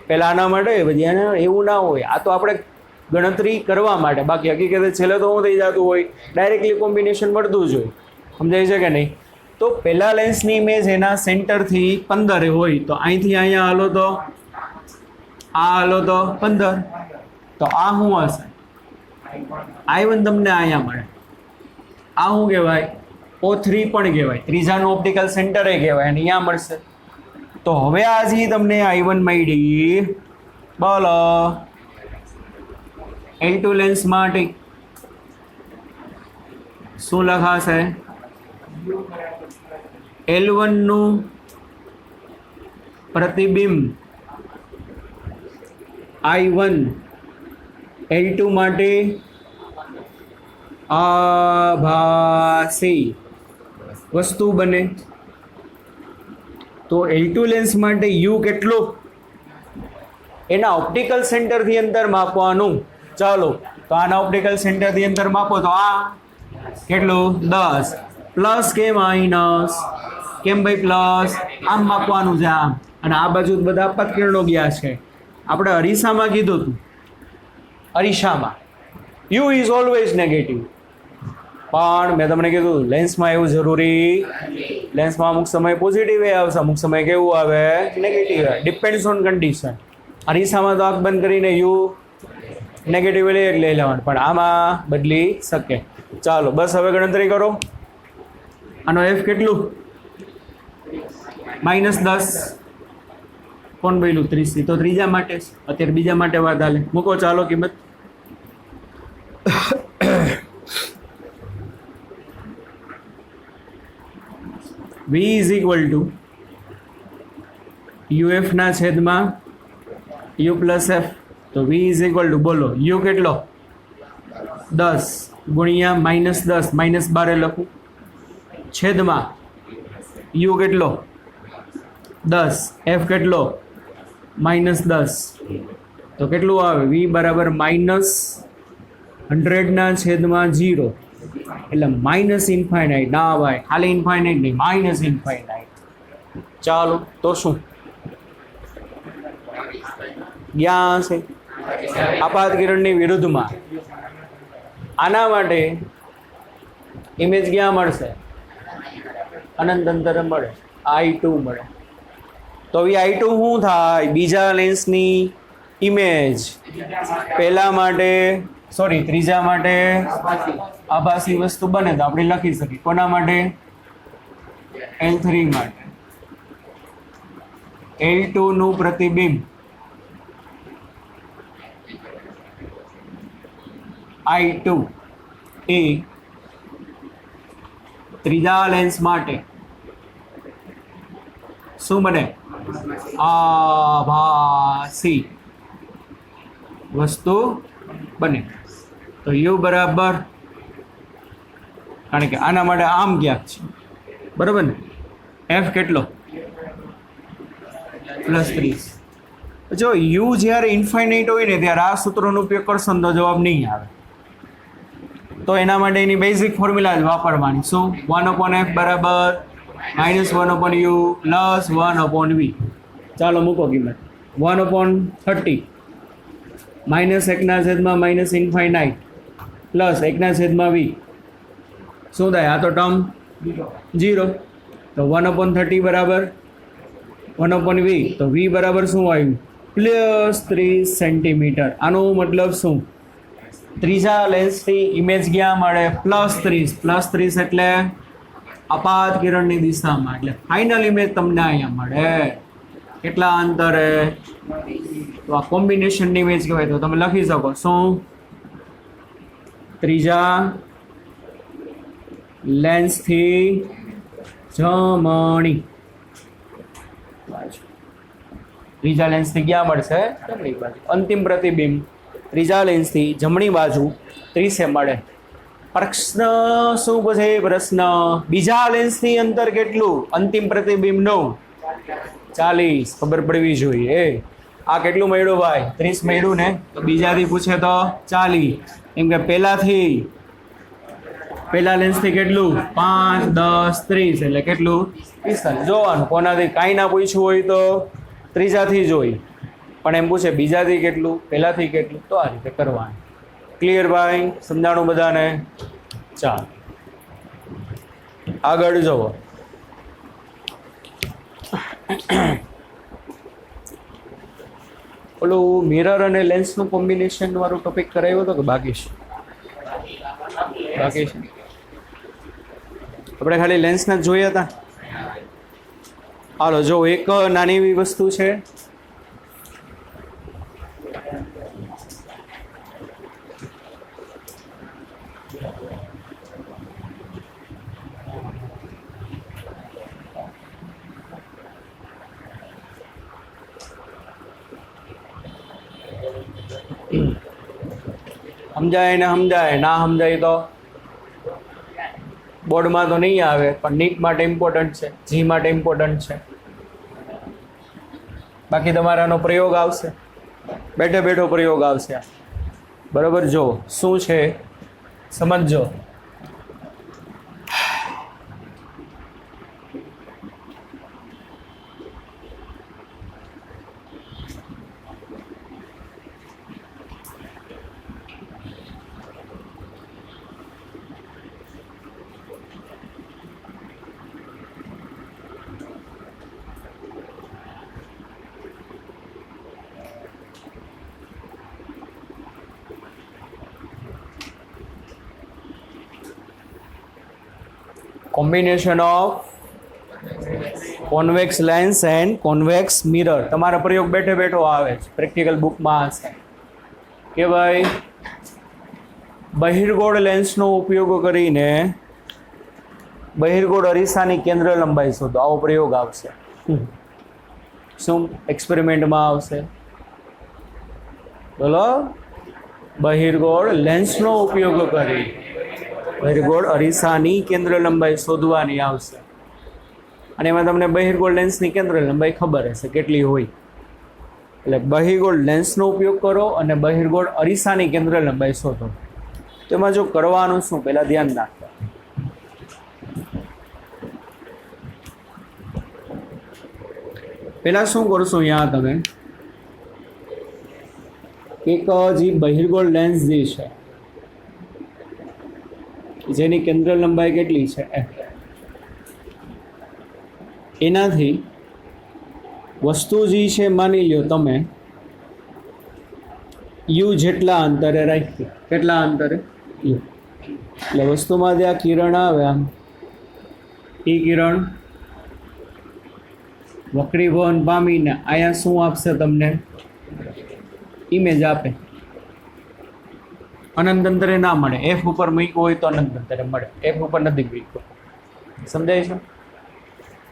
પહેલા આના માટે પછી આના, એવું ના હોય. આ તો આપણે ગણતરી કરવા માટે, બાકી હકીકતે છેલ્લે તો શું થઈ જતું હોય? ડાયરેક્ટલી કોમ્બિનેશન મળતું જ હોય. સમજાય છે કે નહીં? તો પહેલા લેન્સની ઇમેજ એના સેન્ટરથી 15 હોય, તો અહીંથી અહીંયા હાલો તો આ હાલો તો 15. તો આ શું હશે? I1 તમને અહીંયા મળે. આ શું કહેવાય? O3 પણ કહેવાય, ત્રીજાનું ઓપ્ટિકલ સેન્ટર એ કહેવાય, અને અહીંયા મળશે. તો હવે આજે તમને I1 મળી. બોલો L2 લેન્સ માટે શું લખાશે? L1 નું પ્રતિબિંબ I1 L2 માટે આભાસી વસ્તુ બને. તો L2 લેન્સ માટે U કેટલું? એના ઓપ્ટિકલ સેન્ટરથી અંતર માપવાનું. ચાલો તો આના ઓપ્ટિકલ સેન્ટરથી અંતર માપો તો આ કેટલું? 10. પ્લસ કે માઇનસ? કેમ ભાઈ પ્લસ? આમ માપવાનું છે આમ, અને આ બાજુ બધા આપાત કિરણો ગયા છે. આપણે અરીસામાં કીધું હતું, અરીસામાં યુ ઇઝ ઓલવેઝ નેગેટિવ, પણ મેં તમને કીધું લેન્સમાં એવું જરૂરી. લેન્સમાં અમુક સમય પોઝિટિવ આવશે, અમુક સમય કેવું આવે? નેગેટિવ આવે. Depends on condition. અરીસામાં તો આંખ બંધ કરીને યુ નેગેટિવ લઈ લેવાનું, પણ આમાં બદલી શકે. ચાલો બસ હવે ગણતરી કરો. આનો એફ કેટલું? -10. કોણ બોલ્યું? 30. તો ત્રીજા માટે, અત્યારે બીજા માટે વાત હાલે. મૂકો ચાલો કિંમત. V is equal to UF ના છેદમાં U પ્લસ F. તો V ઇઝ ઇક્વલ ટુ બોલો U કેટલો? 10 ગુણ્યા -10, -12 લખું, છેદમાં U કેટલો? 10, F કેટલો? -10. તો કેટલું આવે? V બરાબર -100 ના છેદમાં 0. એટલે -ઇન્ફાઇનાઇટ. ના ભાઈ ખાલી ઇન્ફાઇનાઇટ નહીં, -ઇન્ફાઇનાઇટ. ચાલો તો શું જ્યાં હશે? આપાત કિરણની વિરુદ્ધમાં. આના માટે ઇમેજ ક્યાં મળશે? અનંત અંતરે મળે, I2 મળે. તો હવે I2 શું થાય? બીજા લેન્સની ઇમેજ પહેલા માટે ત્રીજા માટે આભાસી વસ્તુ બને, તો આપણે લખી શકીએ. કોના માટે? L3 માટે. L2 નું પ્રતિબિંબ I2 એ ત્રીજા લેન્સ માટે શું બને? આભાસી વસ્તુ બને. તો U બરાબર, કારણ કે આના માટે આમ ક્યાંક છે, બરાબર ને? F કેટલો? +30. જો U જ્યારે ઇન્ફાઇનાઇટ હોય ને ત્યારે આ સૂત્રનો ઉપયોગ કરશો ને તો જવાબ નહીં આવે. તો એના માટે એની બેઝિક ફોર્મ્યુલા જ વાપરવાની. શું? 1/F બરાબર -1/U પ્લસ 1/V. ચાલો મૂકો કિંમત. 1/30 -1/-ઇન્ફાઇનાઇટ પ્લસ 1/V શું થાય? આ તો ટર્મ 0, તો 1/30 બરાબર 1/v, તો v બરાબર શું આવ્યું? +30 સેન્ટીમીટર. આનો મતલબ શું? ત્રીજા લેન્સથી ઇમેજ ક્યાં મળે? +30 એટલે અપાત કિરણની દિશામાં, એટલે ફાઇનલ ઇમેજ તમને અહીંયા મળે. કેટલા અંતરે? તો આ કોમ્બિનેશનની ઇમેજ કહેવાય. તો તમે લખી શકો શું? ત્રીજા લેન્સથી જમણી બાજુ. ત્રીજા લેન્સથી ક્યાં મળશે? જમણી બાજુ. અંતિમ પ્રતિબિંબ ત્રીજા લેન્સથી જમણી બાજુ 30 મળે. પ્રશ્ન શું પૂછે? પ્રશ્ન બીજા લેન્સથી અંતર કેટલું? અંતિમ પ્રતિબિંબનું 40. ખબર પડવી જોઈએ. આ કેટલું મળ્યું ભાઈ? 30 મળ્યું ને. તો બીજાથી પૂછે તો 40. એમ કે પહેલા લેન્સથી કેટલું? 5, 10, 30 એટલે કેટલું? 45. જોવાનું કોનાથી કાંઈ ના પૂછ્યું હોય તો ત્રીજાથી જોઈ, પણ એમ પૂછે બીજાથી કેટલું, પહેલાથી કેટલું, તો આ રીતે કરવાનું. ક્લિયર ભાઈ? સમજાણું બધાને? ચાલો આગળ જુઓ. ઓલું મિરર અને લેન્સનું કોમ્બિનેશન વાળું ટોપિક કરાવ્યો હતો કે બાકી છે? બાકી છે. આપણે ખાલી લેન્સના જ જોયા હતા. હાલો જો, એક નાની એવી વસ્તુ છે. સમજાય ને સમજાય, ના સમજાય તો બોર્ડમાં તો નહીં આવે, પણ નીટ માટે ઇમ્પોર્ટન્ટ છે, જી માટે ઇમ્પોર્ટન્ટ છે. બાકી તમારાનો પ્રયોગ આવશે, બેઠે બેઠો પ્રયોગ આવશે. બરાબર? જો શું છે સમજો. Combination of convex lens and convex mirror. તમારા પ્રયોગ બેઠે બેઠો આવે છે, પ્રેક્ટિકલ બુકમાં હશે કે ભાઈ બહિર્ગોળ લેન્સનો ઉપયોગ કરીને બહિર્ગોળ અરીસાની કેન્દ્ર લંબાઈ શોધો. આવો પ્રયોગ આવશે. શું એક્સપેરિમેન્ટમાં આવશે? બોલો. બહિર્ગોળ લેન્સનો ઉપયોગ કરી બહિર્ગોળ અરીસાની કેન્દ્ર લંબાઈ શોધવાની આવશે. અને એમાં તમને બહિર્ગોળ લેન્સની કેન્દ્ર લંબાઈ ખબર હશે કેટલી હોય. એટલે બહિર્ગોળ લેન્સનો ઉપયોગ કરો અને બહિર્ગોળ અરીસાની કેન્દ્ર લંબાઈ શોધો. તેમાં જો કરવાનું શું, પહેલાં ધ્યાન રાખો. પહેલાં શું કરશો? અહીંયા તમે એક જે બહિર્ગોળ લેન્સ જે છે જેની કેન્દ્ર લંબાઈ કેટલી છે એનાથી વસ્તુ જે છે માની લ્યો તમે યુ જેટલા અંતરે રાખી. કેટલા અંતરે? યુ. એટલે વસ્તુમાંથી આ કિરણ આવે, આમ એ કિરણ વક્રીભવન પામીને અહીંયા શું આપશે તમને? ઇમેજ આપે. અનંત અંતરે ના મળે. એફ ઉપર મૂક્યો હોય તો અનંત અંતરે મળે, એફ ઉપર નથી મૂક્યો. સમજાય છે?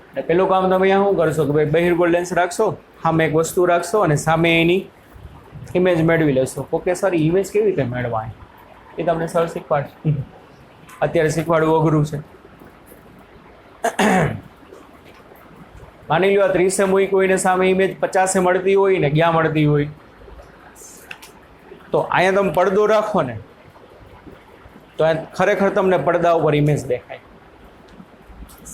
એટલે પેલું કામ તમે અહીંયા શું કરશો કે ભાઈ બહિર્ગોળ લેન્સ રાખશો, સામે એક વસ્તુ રાખશો અને સામે એની ઇમેજ મેળવી લેશો. ઓકે સર, ઇમેજ કેવી રીતે મેળવાય એ તમને સર શીખવાડશે. અત્યારે શીખવાડવું અઘરું છે. માની લો આ 30 મૂકી હોય ને સામે ઇમેજ 50 મળતી હોય ને ક્યાં મળતી હોય, તો અહીંયા તમે પડદો રાખો ને તો ખરેખર તમને પડદા ઉપર ઇમેજ દેખાય.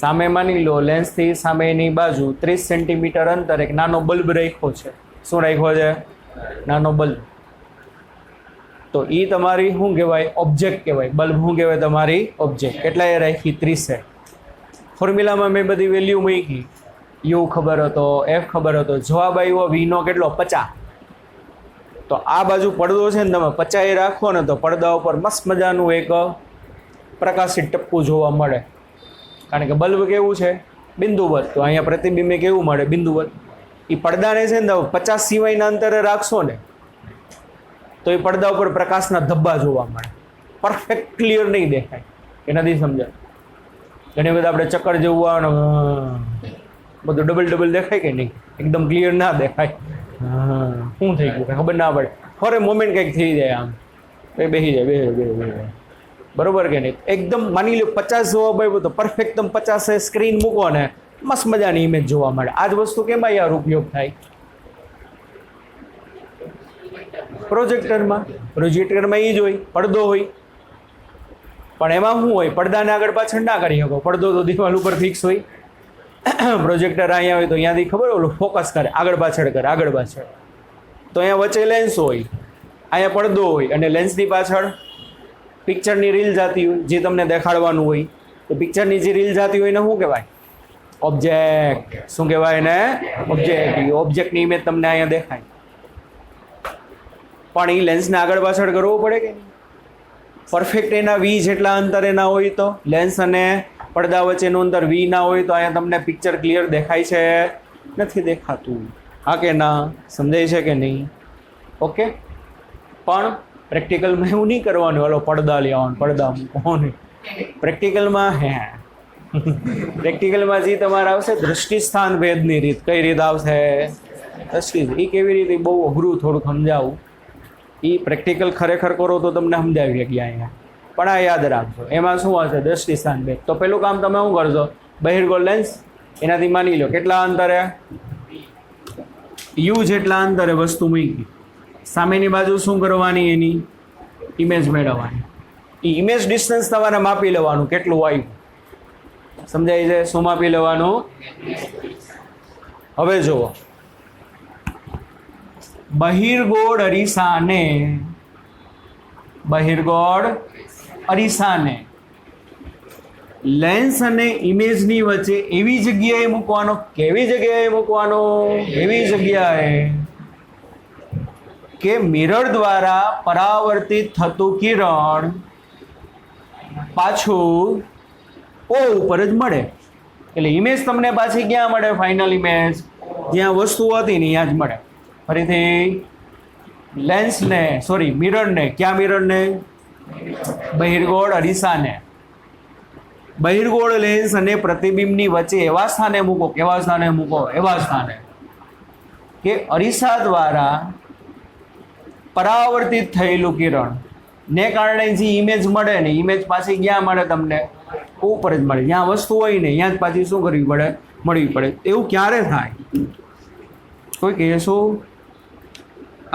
સામે માની લો લેન્સથી સામેની બાજુ 30 સેન્ટીમીટર અંતર એક નાનો બલ્બ રાખ્યો છે. શું રાખ્યો છે? નાનો બલ્બ. તો એ તમારી શું કહેવાય? ઓબ્જેક્ટ કહેવાય. બલ્બ શું કહેવાય? તમારી ઓબ્જેક્ટ. કેટલા એ રાખી? 30. ફોર્મ્યુલામાં મેં બધી વેલ્યુ મૂકી. યુ ખબર હતો, એફ ખબર હતો. જવાબ આવ્યો વીનો કેટલો? 50. તો આ બાજુ પડદો છે ને, તમે 50 રાખો ને તો પડદા ઉપર મસ્ત મજાનું એક પ્રકાશિત ટપકું જોવા મળે. કારણ કે બલ્બ કેવું છે? બિંદુવત. તો અહીંયા પ્રતિબિંબે કેવું મળે? બિંદુવત. એ પડદાને છે ને 50 સિવાયના અંતરે રાખશો ને તો એ પડદા ઉપર પ્રકાશના ધબ્બા જોવા મળે. પરફેક્ટ ક્લિયર નહીં દેખાય. એ નથી સમજાય. ઘણી બધા આપણે ચક્કર જેવું આવે ને બધું ડબલ દેખાય કે નહીં? એકદમ ક્લિયર ના દેખાય. શું થઈ ગયું ખબર ના પડે. ફોરે મોમેન્ટ કંઈક થઈ જાય આમ બેસી જાય. બરોબર કે નહીં? એકદમ માની લો 50 જવાબ આવ્યો તો પરફેક્ટ તમે 50 સ્ક્રીન મૂકો ને મસ્ત મજાની ઇમેજ જોવા મળે. આ જ વસ્તુ કેમાં યાર ઉપયોગ થાય? પ્રોજેક્ટરમાં એ જ હોય, પડદો હોય. પણ એમાં શું હોય? પડદાને આગળ પાછળ ના કરી શકો. પડદો તો દિવાલ ઉપર ફિક્સ હોય. પ્રોજેક્ટર અહીંયા હોય તો અહીંયાથી ખબર ઓલું ફોકસ કરે, આગળ પાછળ કરે, આગળ પાછળ. તો અહીંયા વચ્ચે લેન્સ હોય, અહીંયા પડદો હોય અને લેન્સની પાછળ પિક્ચરની રીલ જાતી હોય જે તમને દેખાડવાનું હોય. તો પિક્ચરની જે રીલ જાતી હોય એને શું કહેવાય? ઓબ્જેક્ટ. શું કહેવાય એને? ઓબ્જેક્ટ. એ ઓબ્જેક્ટની ઇમેજ તમને અહીંયા દેખાય. પણ એ લેન્સને આગળ પાછળ કરવું પડે કે નહીં? પરફેક્ટ એના વી જેટલા અંતરે ના હોય તો લેન્સ અને પડદા વચ્ચેનું અંતર વી ના હોય તો અહીંયા તમને પિક્ચર ક્લિયર દેખાય છે? નથી દેખાતું. હા કે ના? સમજાય છે કે નહીં? ઓકે. પણ પ્રેક્ટિકલમાં એવું નહીં કરવાનું. હાલો પડદા લેવાનું, પડદા મૂકવાનું. પ્રેક્ટિકલમાં પ્રેક્ટિકલમાં જે તમારે આવશે દ્રષ્ટિ સ્થાન ભેદની રીત. કઈ રીત આવશે? દ્રષ્ટિ. એ કેવી રીતે? બહુ અઘરું થોડુંક સમજાવું. એ પ્રેક્ટિકલ ખરેખર કરો તો તમને સમજાવી ગયા અહીંયા. પણ આ યાદ રાખજો. એમાં શું હશે? દ્રષ્ટિ સ્થાન ભેદ. તો પેલું કામ તમે શું કરશો? બહિર્ગોળ લેન્સ એનાથી માની લો કેટલા અંતરે? યુ જેટલા અંતરે વસ્તુ મૂકી. સામેની બાજુ શું કરવાની? એની ઇમેજ મેળવવાની. એ ઇમેજ ડિસ્ટન્સ તમારે માપી લેવાનું કેટલું આવ્યું. સમજાય છે? શું માપી લેવાનું? હવે જુઓ, બહિર્ગોળ અરીસાને લેન્સ અને ઇમેજની વચ્ચે એવી જગ્યાએ મૂકવાનો. કેવી જગ્યાએ મૂકવાનો? એવી જગ્યાએ કે મિરર દ્વારા પરાવર્તિત થતું કિરણ પાછું ઓ ઉપર જ મળે. એટલે ઇમેજ તમને પાછી ક્યાં મળે? ફાઇનલ ઇમેજ જ્યાં વસ્તુ હતી ને ત્યાં જ મળે. ફરીથી મિરરને. ક્યાં મિરરને? બહિર્ગોળ અરીસાને. બહિર્ગોળ લેન્સ અને પ્રતિબિંબની વચ્ચે એવા સ્થાને મૂકો. કેવા સ્થાને મૂકો? એવા સ્થાને કે અરીસા દ્વારા પરાવર્તિત થયેલું કિરણ ને કારણે જે ઇમેજ મળે ને ઇમેજ પાછી ક્યાં મળે? તમને ઉપર જ મળે. જ્યાં વસ્તુ હોય ને ત્યાં જ પાછી શું કરવી પડે? મળવી પડે. એવું ક્યારે થાય? કોઈ કહેશો?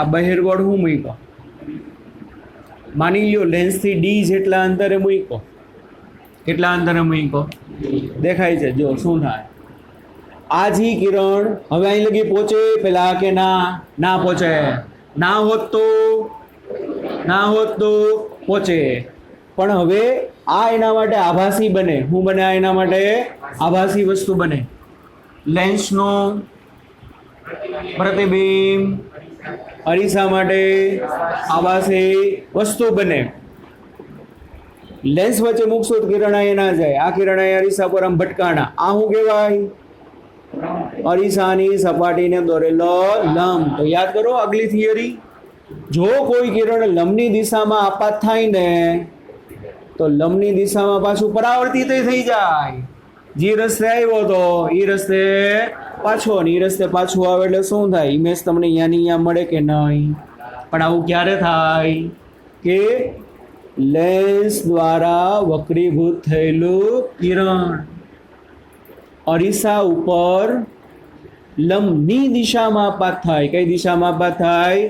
આ બહિર્ગોળ હું મૂકો, માની લો લેન્સથી ડી જેટલા અંતરે મૂકો. કેટલા અંતરે મૂકો? દેખાય છે? જો શું થાય? આ જી કિરણ હવે અહીં લગી પહોંચે પેલા કે ના? ના પહોંચે. ના હોત તો પહોંચે. પણ હવે આ એના માટે આભાસી બને. શું બને? આ એના માટે આભાસી વસ્તુ બને. લેન્સનો પ્રતિબિંબ અરીસા માટે આભાસી વસ્તુ બને. લેન્સ વચ્ચે મૂકશો તો કિરણ અહીં ના જાય. આ કિરણ અહીં અરીસા પર આમ ભટકાણા. આ શું કહેવાય? અરીસાની સપાટીને દોરેલો લંબ. તો યાદ કરો આગલી થિયરી. જો કોઈ કિરણ લંબની દિશામાં આપાત થાય ને તો લંબની દિશામાં પાછું પરાવર્તિત થઈ જાય. જે રસ્તે આવ્યો તો એ રસ્તે પાછો, અને એ રસ્તે પાછું આવે એટલે શું થાય? ઇમેજ તમને અહીંયાની અહીંયા મળે કે નહીં? પણ આવું ક્યારે થાય? કે લેન્સ દ્વારા વક્રીભૂત થયેલું કિરણ અરીસા ઉપર લંબની દિશામાં આપાત થાય. કઈ દિશામાં આપાત થાય?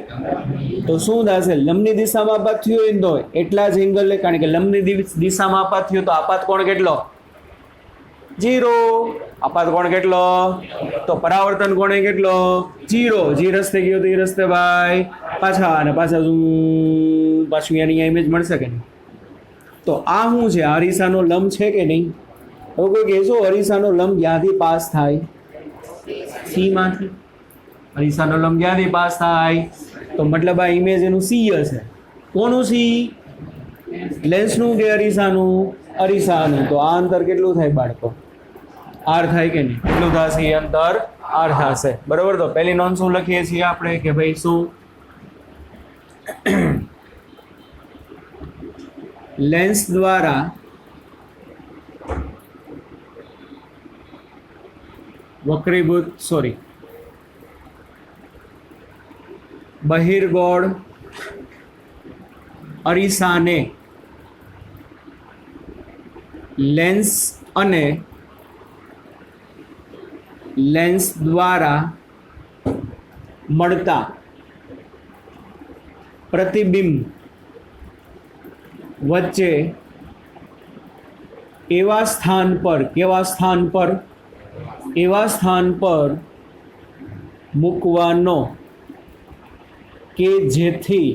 તો શું થશે? લંબની દિશામાં આપાત થયો હોય તો એટલા જ એંગલ, કારણ કે લંબની દિશામાં આપાત થયો તો આપાત કોણ કેટલો? 0. આપાત કોણ કેટલો? તો પરાવર્તન કોણે કેટલો? 0. જે રસ્તે ગયો તો એ રસ્તે ભાઈ પાછા, અને પાછા પાછું અહીંયા ઇમેજ મળશે કે નહીં? તો આ શું છે? અરીસાનો લંબ છે કે નહીં? હવે કોઈ કહેશો અરીસાનો લંબ ક્યાંથી પાસ થાય? સી માંથી. અરીસાનો લંબ ક્યાંથી પાસ થાય? તો મતલબ આ ઇમેજ એનું સી હશે. કોનું સી? લેન્સનું કે અરીસાનું? અરીસાનું. તો આ અંતર કેટલું થાય બાળકો? આર થાય કે નહીં? કેટલું થશે? અંતર આર થશે. બરોબર. તો પહેલી નોંધ શું લખીએ છીએ આપણે કે ભાઈ શું લેન્સ દ્વારા બહિર્ગોળ અરીસાને લેન્સ અને લેન્સ દ્વારા મળતા પ્રતિબિંબ વચ્ચે એવા સ્થાન પર મૂકવાનો કે જેથી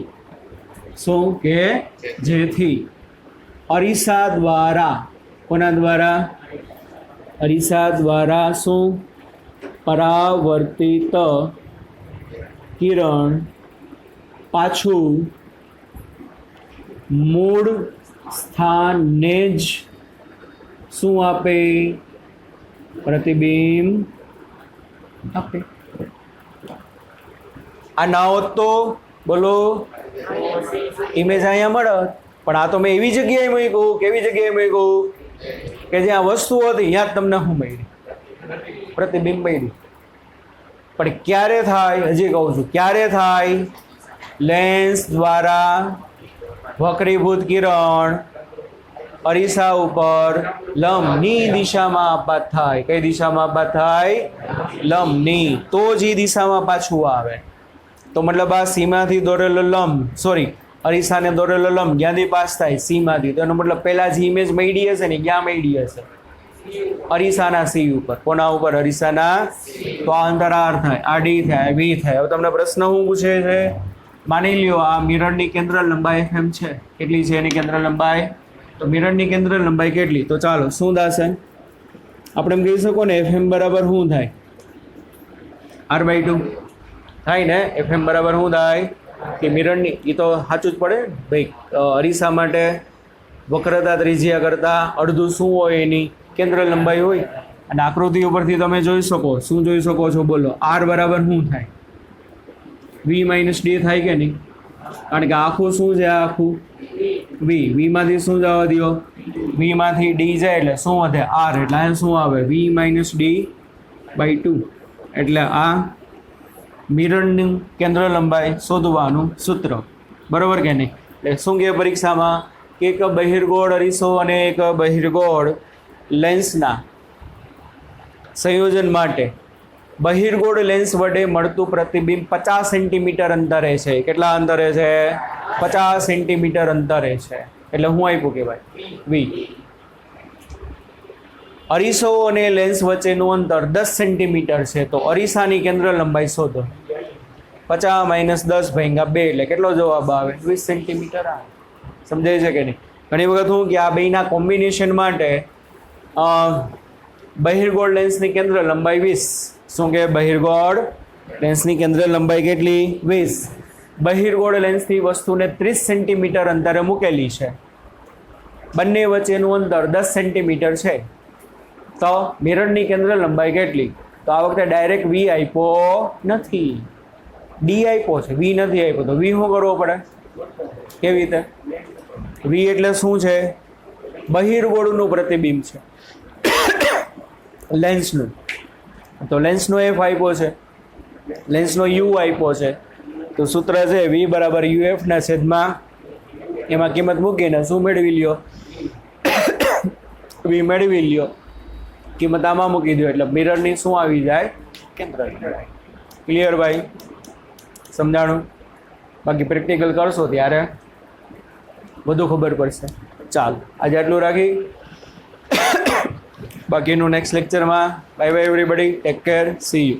અરીસા દ્વારા કોના દ્વારા? અરીસા દ્વારા શું પરાવર્તિત કિરણ પાછું મૂળ સ્થાને જ શું આપે? પ્રતિબિંબ આપે. આ ના હોત તો બોલો ઇમેજ અહીંયા મળત, પણ આ તો મેં એવી જગ્યાએ મૂક્યું. કેવી જગ્યાએ મૂક્યું? કે જ્યાં વસ્તુ હતી ત્યાં જ તમને શું મળી? પ્રતિબિંબ મળ્યું. પણ ક્યારે થાય? હજી કહું છું ક્યારે થાય? લેન્સ દ્વારા વક્રીભૂત કિરણ અરીસા ઉપર લંબની દિશામાં આપાત થાય. કઈ દિશામાં આપાત થાય? લંબની. તો જ એ દિશામાં પાછું આવે. તો મતલબ આ સીમાંથી દોરેલો લંબ અરીસાને દોરેલો લંબ ક્યાંથી પાસ થાય? સીમાંથી. તો એનો મતલબ પહેલા જે ઇમેજ મળી હશે ને ક્યાં મળી હશે? અરીસાના સી ઉપર. કોના ઉપર? અરીસાના. તો આ અંતર આર થાય, આ ડી થાય, બી થાય. હવે તમને પ્રશ્ન શું પૂછે છે? માની લ્યો આ મિરરની કેન્દ્ર લંબાઈ FM છે. કેટલી છે એની કેન્દ્ર લંબાઈ? તો મિરરની કેન્દ્ર લંબાઈ કેટલી? તો ચાલો શું થશે? આપણે એમ કહી શકો ને FM બરાબર શું થાય? R/2 થાય ને. FM બરાબર શું થાય? કે મિરરની, એ તો સાચું જ પડે ભાઈ. અરીસા માટે વક્રતા ત્રિજ્યા કરતાં અડધું શું હોય? એની કેન્દ્ર લંબાઈ હોય. અને આકૃતિ ઉપરથી તમે જોઈ શકો. શું જોઈ શકો છો? બોલો. R બરાબર શું થાય? V - D થાય કે નહીં? કારણ કે આખું શું છે? આખું V માંથી શું જવા દો? V માંથી D જાય એટલે શું વધે? R. એટલે આ શું આવે? V - D/2. એટલે આ મિરરની કેન્દ્ર લંબાઈ શોધવાનું સૂત્ર. બરોબર કે નહીં? એટલે શું કહે પરીક્ષામાં? કે એક બહિર્ગોળ અરીસો અને એક બહિર્ગોળ લેન્સના સંયોજન માટે બહિર્ગોળ લેન્સ વડે મળતું પ્રતિબિંબ 50 સેન્ટીમીટર અંતરે છે. કેટલા અંતરે છે? 50 સેન્ટીમીટર અંતરે છે. એટલે હું આપ્યું કહેવાય V. અરીસો અને લેન્સ વચ્ચેનું અંતર 10 સેન્ટીમીટર છે. તો અરીસાની કેન્દ્ર લંબાઈ શોધો. 50 - 10 / 2 એટલે કેટલો જવાબ આવે? 20 સેન્ટીમીટર આવે. સમજાય છે કે નહીં? ઘણી વખત હું કે આ બેના કોમ્બિનેશન માટે બહિર્ગોળ લેન્સની કેન્દ્ર લંબાઈ 20. શું કે બહિર્ગોળ લેન્સની કેન્દ્ર લંબાઈ કેટલી? 20. બહિર્ગોળ લેન્સની વસ્તુને 30 સેન્ટીમીટર અંતરે મૂકેલી છે. બંને વચ્ચેનું અંતર 10 સેન્ટીમીટર છે. તો મિરરની કેન્દ્ર લંબાઈ કેટલી? તો આ વખતે ડાયરેક્ટ V આપ્યો નથી, D આપ્યો છે, V નથી આપ્યો. તો V શું કરવો પડે? કેવી રીતે? V એટલે શું છે? બહિર્ગોળનું પ્રતિબિંબ છે લેન્સનું. તો લેન્સનો F આપ્યો છે, લેન્સનો U આપ્યો છે. તો સૂત્ર છે V બરાબર UF ના છેદમાં એમાં કિંમત મૂકીને શું મેળવી લ્યો? V મેળવી લ્યો. કિંમત આમાં મૂકી દો એટલે મિરરની શું આવી જાય? કેન્દ્ર લંબાઈ. ક્લિયર ભાઈ? સમજાણું? બાકી પ્રેક્ટિકલ કરશો ત્યારે વધુ ખબર પડશે. ચાલો આજે આટલું રાખી, બાકીનું નેક્સ્ટ લેક્ચરમાં. Bye bye everybody, take care, C you.